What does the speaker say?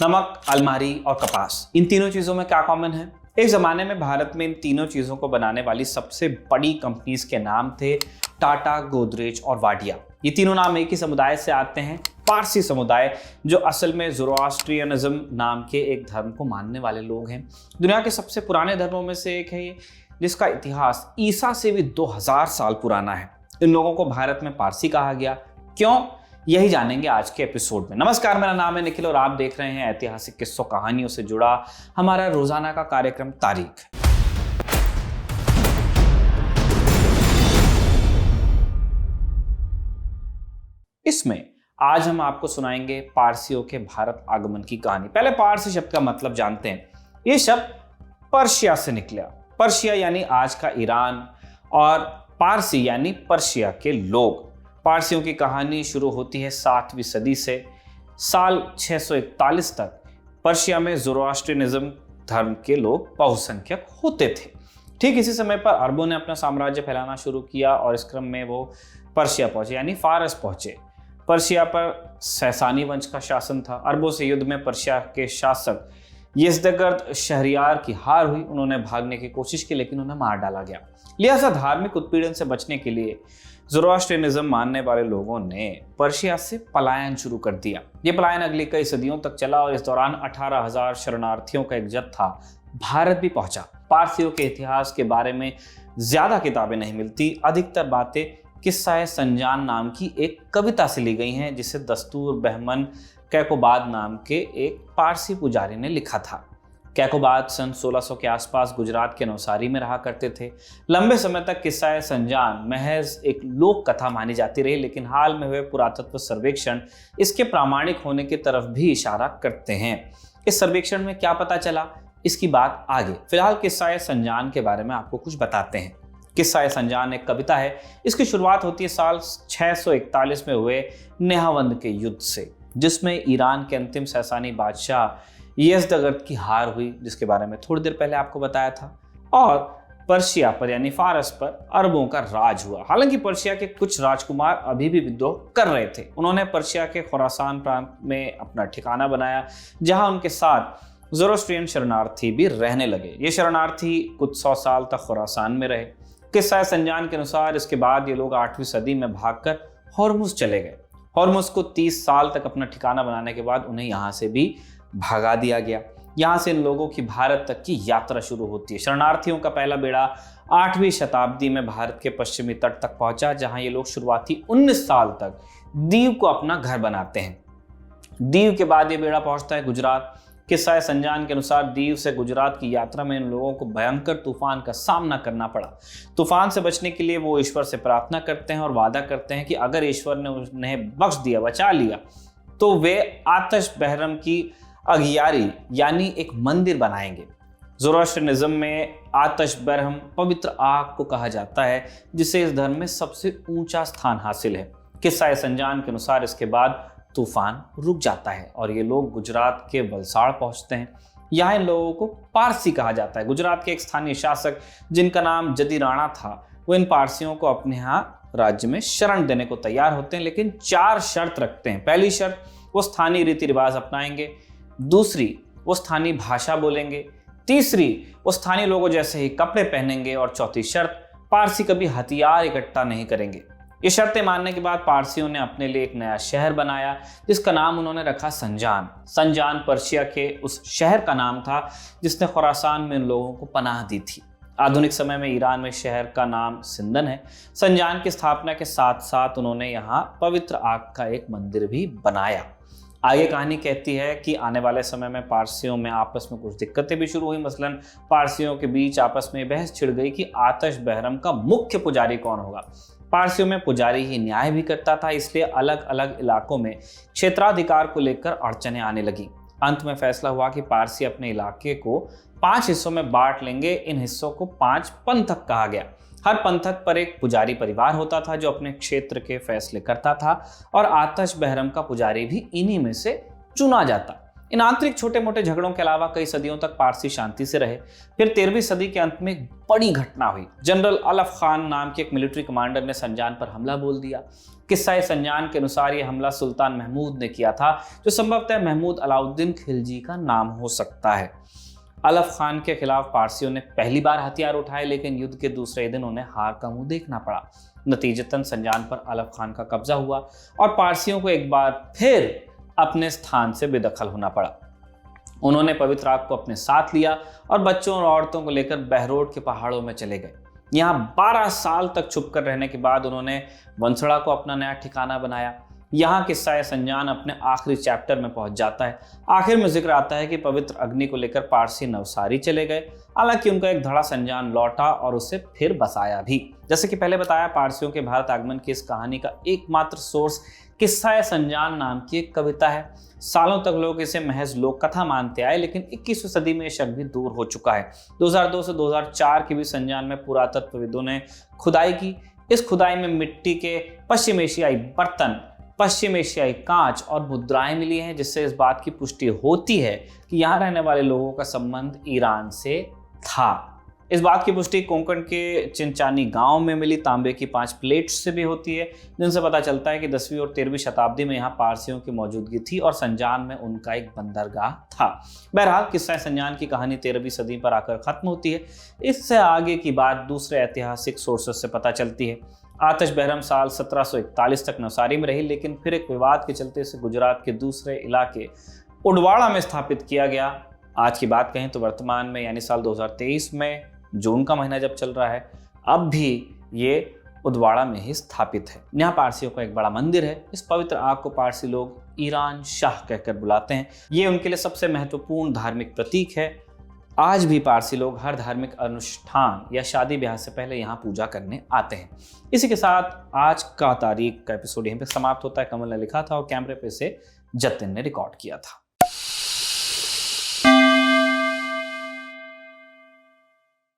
नमक, अलमारी और कपास, इन तीनों चीजों में क्या कॉमन है? एक जमाने में भारत में इन तीनों चीजों को बनाने वाली सबसे बड़ी कंपनीज के नाम थे टाटा, गोदरेज और वाडिया। ये तीनों नाम एक ही समुदाय से आते हैं, पारसी समुदाय, जो असल में ज़ोरोआस्ट्रियनिज्म नाम के एक धर्म को मानने वाले लोग हैं। दुनिया के सबसे पुराने धर्मों में से एक है ये, जिसका इतिहास ईसा से भी 2000 साल पुराना है। इन लोगों को भारत में पारसी कहा गया, क्यों? यही जानेंगे आज के एपिसोड में। नमस्कार, मेरा नाम है निखिल और आप देख रहे हैं ऐतिहासिक किस्सों कहानियों से जुड़ा हमारा रोजाना का कार्यक्रम तारीख। इसमें आज हम आपको सुनाएंगे पारसियों के भारत आगमन की कहानी। पहले पारसी शब्द का मतलब जानते हैं। ये शब्द पर्शिया से निकला। पर्शिया यानी आज का ईरान और पारसी यानी पर्शिया के लोग। पारसियों की कहानी शुरू होती है 7वीं सदी से। साल 641 तक पर्शिया में ज़ोरोआस्ट्रियनिज्म धर्म के लोग बहुसंख्यक होते थे। ठीक इसी समय पर अरबों ने अपना साम्राज्य फैलाना शुरू किया और इस क्रम में वो पर्शिया पहुंचे यानी फारस पहुंचे। पर्शिया पर सैसानी वंश का शासन था। अरबों से युद्ध में पर्शिया के शासक यज़दगर्द शहरयार की हार हुई। उन्होंने भागने की कोशिश की लेकिन उन्हें मार डाला गया। लिहाजा धार्मिक उत्पीड़न से बचने के लिए ज़ोरोआस्ट्रियनिज्म मानने वाले लोगों ने पर्शिया से पलायन शुरू कर दिया। ये पलायन अगली कई सदियों तक चला और इस दौरान 18,000 शरणार्थियों का एक जत्था भारत भी पहुंचा। पारसियों के इतिहास के बारे में ज्यादा किताबें नहीं मिलती। अधिकतर बातें किस्सा संजान नाम की एक कविता से ली गई हैं, जिसे दस्तूर बहमन कैकोबाद नाम के एक पारसी पुजारी ने लिखा था। कैकोबाद सन 1600 के आसपास गुजरात के नवसारी में रहा करते थे। लंबे समय तक किस्सा संजान महज एक लोक कथा मानी जाती रही, लेकिन हाल में हुए पुरातत्व सर्वेक्षण इसके प्रामाणिक होने की तरफ भी इशारा करते हैं। इस सर्वेक्षण में क्या पता चला, इसकी बात आगे। फिलहाल किस्सा संजान के बारे में आपको कुछ बताते हैं। किस्सा संजान एक कविता है। इसकी शुरुआत होती है साल 641 में हुए नेहावंद के युद्ध से, जिसमें ईरान के अंतिम सैसानी बादशाह यज़दगर्द की हार हुई, जिसके बारे में थोड़ी देर पहले आपको बताया था। और पर्शिया पर यानी फारस पर अरबों का राज हुआ। हालांकि पर्शिया के कुछ राजकुमार अभी भी विद्रोह कर रहे थे। उन्होंने पर्शिया के खुरासान प्रांत में अपना ठिकाना बनाया, जहां उनके साथ ज़ोरोस्ट्रियन शरणार्थी भी रहने लगे। ये शरणार्थी कुछ 100 साल तक खुरासान में रहे। किस्सा संजान के अनुसार इसके बाद ये लोग 8वीं सदी में भागकर हॉर्मुज़ चले गए। हॉर्मुज़ को 30 साल तक अपना ठिकाना बनाने के बाद उन्हें यहाँ से भी भगा दिया गया। यहाँ से इन लोगों की भारत तक की यात्रा शुरू होती है। शरणार्थियों का पहला बेड़ा 8वीं शताब्दी में भारत के पश्चिमी तट तक पहुंचा, जहां ये लोग शुरुआती 19 साल तक दीव को अपना घर बनाते हैं। दीव के बाद ये बेड़ा पहुंचता है गुजरात। किस्सा संजान के अनुसार दीव से गुजरात की यात्रा में इन लोगों को भयंकर तूफान का सामना करना पड़ा। तूफान से बचने के लिए वो ईश्वर से प्रार्थना करते हैं और वादा करते हैं कि अगर ईश्वर ने उन्हें बख्श दिया, बचा लिया, तो वे आतश बहरम की अगियारी यानी एक मंदिर बनाएंगे। ज़ोरोआस्ट्रियनिज्म में आतश बहरम पवित्र आग को कहा जाता है, जिसे इस धर्म में सबसे ऊंचा स्थान हासिल है। किस्सा संजान के अनुसार इसके बाद तूफान रुक जाता है और ये लोग गुजरात के वलसाड़ पहुंचते हैं। यहाँ इन लोगों को पारसी कहा जाता है। गुजरात के एक स्थानीय शासक, जिनका नाम जदी राणा था, वो इन पारसियों को अपने यहाँ राज्य में शरण देने को तैयार होते हैं, लेकिन 4 शर्त रखते हैं। पहली शर्त, वो स्थानीय रीति रिवाज अपनाएंगे। दूसरी, वो स्थानीय भाषा बोलेंगे। तीसरी, वो स्थानीय लोगों जैसे ही कपड़े पहनेंगे। और चौथी शर्त, पारसी कभी हथियार इकट्ठा नहीं करेंगे। ये शर्तें मानने के बाद पारसियों ने अपने लिए एक नया शहर बनाया, जिसका नाम उन्होंने रखा संजान। संजान पर्शिया के उस शहर का नाम था जिसने खुरासान में इन लोगों को पनाह दी थी। आधुनिक समय में ईरान में शहर का नाम सिंदन है। संजान की स्थापना के साथ साथ उन्होंने यहाँ पवित्र आग का एक मंदिर भी बनाया। आगे कहानी कहती है कि आने वाले समय में पारसियों में आपस में कुछ दिक्कतें भी शुरू हुई। मसलन पारसियों के बीच आपस में बहस छिड़ गई कि आतश बहरम का मुख्य पुजारी कौन होगा। पारसियों में पुजारी ही न्याय भी करता था, इसलिए अलग अलग इलाकों में क्षेत्राधिकार को लेकर अड़चनें आने लगी। अंत में फैसला हुआ कि पारसी अपने इलाके को 5 हिस्सों में बांट लेंगे। इन हिस्सों को 5 पंथक कहा गया। हर पंथक पर एक पुजारी परिवार होता था जो अपने क्षेत्र के फैसले करता था और आतश बहरम का पुजारी भी इन्हीं में से चुना जाता। इन आंतरिक छोटे मोटे झगड़ों के अलावा कई सदियों तक पारसी शांति से रहे। फिर 13वीं सदी के अंत में एक बड़ी घटना हुई। जनरल अलफ खान नाम के एक मिलिट्री कमांडर ने संजान पर हमला बोल दिया। किस्सा संजान के अनुसार यह हमला सुल्तान महमूद ने किया था, जो संभवतः महमूद अलाउद्दीन खिलजी का नाम हो सकता है। अलफ खान के खिलाफ पारसियों ने पहली बार हथियार उठाए, लेकिन युद्ध के दूसरे दिन उन्हें हार का मुंह देखना पड़ा। नतीजतन संजान पर अलफ खान का कब्जा हुआ और पारसियों को एक बार फिर अपने स्थान से बेदखल होना पड़ा। उन्होंने पवित्र आग को अपने साथ लिया और बच्चों और औरतों को लेकर बहरोड के पहाड़ों में चले गए। यहाँ 12 साल तक छुपकर रहने के बाद उन्होंने वंसड़ा को अपना नया ठिकाना बनाया। यहाँ किस्सा संजान अपने आखिरी चैप्टर में पहुंच जाता है। आखिर में जिक्र आता है कि पवित्र अग्नि को लेकर पारसी नवसारी चले गए। हालांकि उनका एक धड़ा संजान लौटा और उसे फिर बसाया भी। जैसे कि पहले बताया, पारसियों के भारत आगमन की इस कहानी का एकमात्र सोर्स किस्सा संजान नाम की एक कविता है। सालों तक लोग इसे महज लोक कथा मानते आए, लेकिन 21वीं सदी में यह शक भी दूर हो चुका है। 2002 से 2004 के बीच संजान में पुरातत्वविदों ने खुदाई की। इस खुदाई में मिट्टी के पश्चिम एशियाई बर्तन, पश्चिम एशियाई कांच और मुद्राएं मिली हैं, जिससे इस बात की पुष्टि होती है कि यहाँ रहने वाले लोगों का संबंध ईरान से था। इस बात की पुष्टि कोंकण के चिंचानी गांव में मिली तांबे की 5 प्लेट्स से भी होती है, जिनसे पता चलता है कि 10वीं और 13वीं शताब्दी में यहाँ पारसियों की मौजूदगी थी और संजान में उनका एक बंदरगाह था। बहरहाल किस्सा संजान की कहानी 13वीं सदी पर आकर खत्म होती है। इससे आगे की बात दूसरे ऐतिहासिक सोर्सेस से पता चलती है। आतिश बहरम साल 1741 तक नवसारी में रही, लेकिन फिर एक विवाद के चलते इसे गुजरात के दूसरे इलाके उडवाड़ा में स्थापित किया गया। आज की बात कहें तो वर्तमान में यानी साल 2023 में जून का महीना जब चल रहा है, अब भी ये उदवाड़ा में ही स्थापित है। यहाँ पारसियों का एक बड़ा मंदिर है। इस पवित्र आग को पारसी लोग ईरान शाह कहकर बुलाते हैं। ये उनके लिए सबसे महत्वपूर्ण धार्मिक प्रतीक है। आज भी पारसी लोग हर धार्मिक अनुष्ठान या शादी ब्याह से पहले यहाँ पूजा करने आते हैं। इसी के साथ आज का तारीख का एपिसोड यहीं पे समाप्त होता है। कमल ने लिखा था और कैमरे पे से जतिन ने रिकॉर्ड किया था।